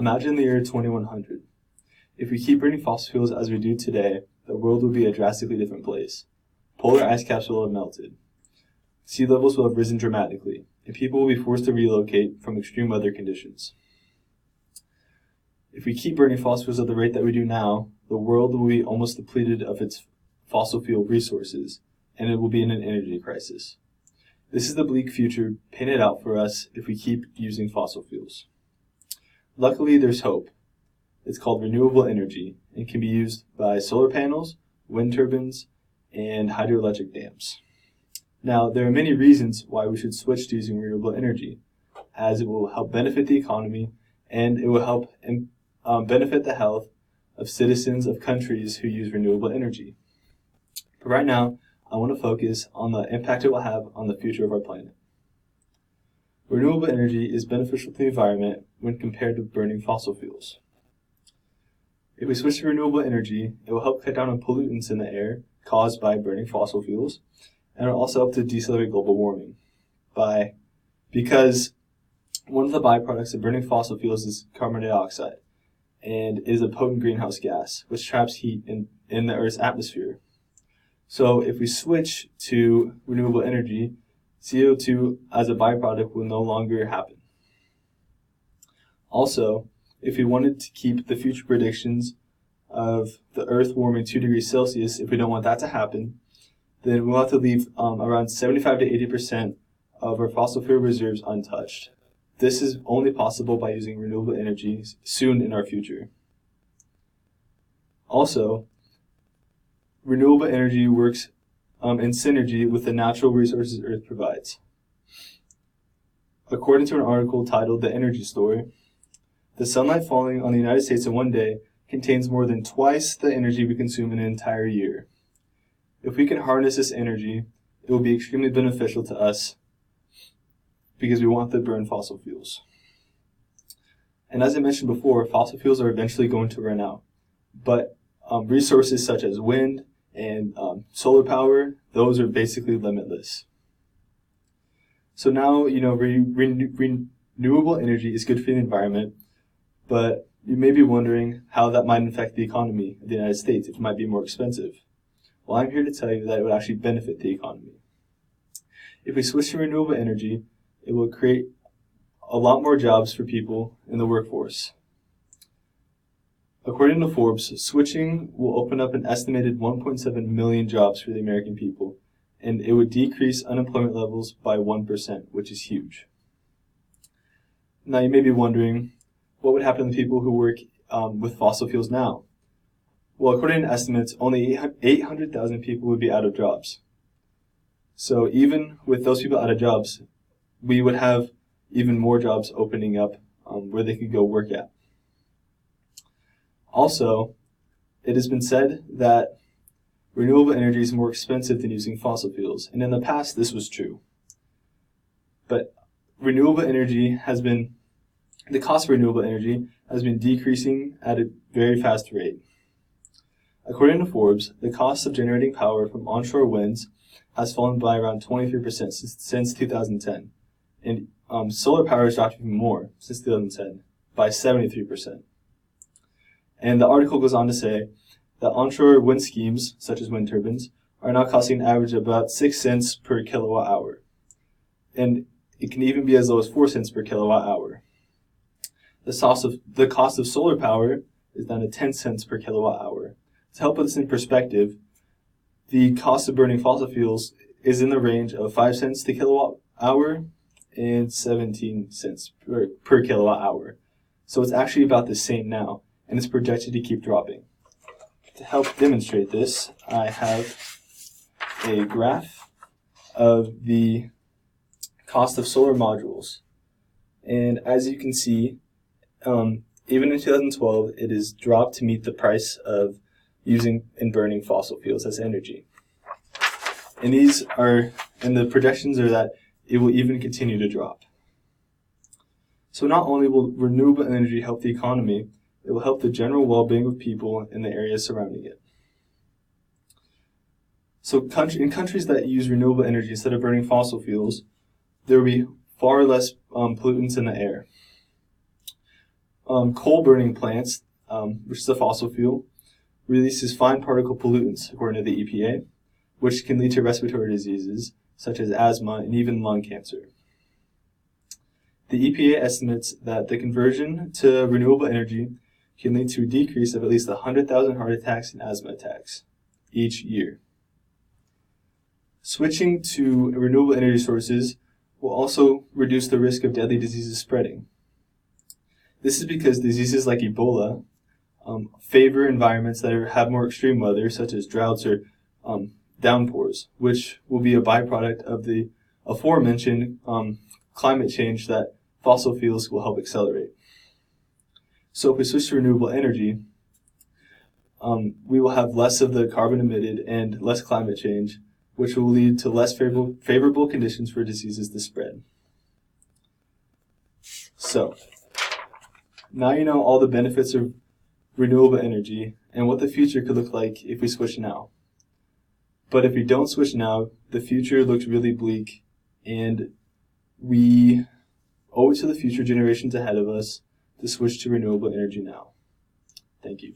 Imagine the year 2100. If we keep burning fossil fuels as we do today, the world will be a drastically different place. Polar ice caps will have melted. Sea levels will have risen dramatically, and people will be forced to relocate from extreme weather conditions. If we keep burning fossil fuels at the rate that we do now, the world will be almost depleted of its fossil fuel resources, and it will be in an energy crisis. This is the bleak future painted out for us if we keep using fossil fuels. Luckily, there's hope. It's called renewable energy and can be used by solar panels, wind turbines, and hydroelectric dams. Now, there are many reasons why we should switch to using renewable energy, as it will help benefit the economy and it will help benefit the health of citizens of countries who use renewable energy. But right now, I want to focus on the impact it will have on the future of our planet. Renewable energy is beneficial to the environment when compared to burning fossil fuels. If we switch to renewable energy, it will help cut down on pollutants in the air caused by burning fossil fuels, and it will also help to decelerate global warming. Because one of the byproducts of burning fossil fuels is carbon dioxide, and is a potent greenhouse gas, which traps heat in the Earth's atmosphere. So if we switch to renewable energy, CO2 as a byproduct will no longer happen. Also, if we wanted to keep the future predictions of the Earth warming 2 degrees Celsius, if we don't want that to happen, then we'll have to leave around 75 to 80% of our fossil fuel reserves untouched. This is only possible by using renewable energy soon in our future. Also, renewable energy works in synergy with the natural resources Earth provides. According to an article titled The Energy Story, the sunlight falling on the United States in one day contains more than twice the energy we consume in an entire year. If we can harness this energy, it will be extremely beneficial to us because we want to burn fossil fuels. And as I mentioned before, fossil fuels are eventually going to run out. But resources such as wind and solar power, those are basically limitless. So now, renewable energy is good for the environment, but you may be wondering how that might affect the economy of the United States if it might be more expensive. Well, I'm here to tell you that it would actually benefit the economy. If we switch to renewable energy, it will create a lot more jobs for people in the workforce. According to Forbes, switching will open up an estimated 1.7 million jobs for the American people, and it would decrease unemployment levels by 1%, which is huge. Now you may be wondering, what would happen to people who work with fossil fuels now? Well, according to estimates, only 800,000 people would be out of jobs. So even with those people out of jobs, we would have even more jobs opening up where they could go work at. Also, it has been said that renewable energy is more expensive than using fossil fuels, and in the past this was true. But the cost of renewable energy has been decreasing at a very fast rate. According to Forbes, the cost of generating power from onshore winds has fallen by around 23% since 2010, and solar power has dropped even more since 2010, by 73%. And the article goes on to say that onshore wind schemes, such as wind turbines, are now costing an average of about 6 cents per kilowatt hour. And it can even be as low as 4 cents per kilowatt hour. The cost of solar power is down to 10 cents per kilowatt hour. To help put this in perspective, the cost of burning fossil fuels is in the range of 5 cents per kilowatt hour and 17 cents per kilowatt hour. So it's actually about the same now, and it's projected to keep dropping. To help demonstrate this, I have a graph of the cost of solar modules. And as you can see, even in 2012, it has dropped to meet the price of using and burning fossil fuels as energy. And the projections are that it will even continue to drop. So not only will renewable energy help the economy, it will help the general well-being of people in the areas surrounding it. So in countries that use renewable energy instead of burning fossil fuels, there will be far less pollutants in the air. Coal-burning plants, which is a fossil fuel, releases fine particle pollutants, according to the EPA, which can lead to respiratory diseases such as asthma and even lung cancer. The EPA estimates that the conversion to renewable energy can lead to a decrease of at least 100,000 heart attacks and asthma attacks each year. Switching to renewable energy sources will also reduce the risk of deadly diseases spreading. This is because diseases like Ebola favor environments that have more extreme weather, such as droughts or downpours, which will be a byproduct of the aforementioned climate change that fossil fuels will help accelerate. So if we switch to renewable energy, we will have less of the carbon emitted and less climate change, which will lead to less favorable conditions for diseases to spread. So, now you know all the benefits of renewable energy and what the future could look like if we switch now. But if we don't switch now, the future looks really bleak, and we owe it to the future generations ahead of us to switch to renewable energy now. Thank you.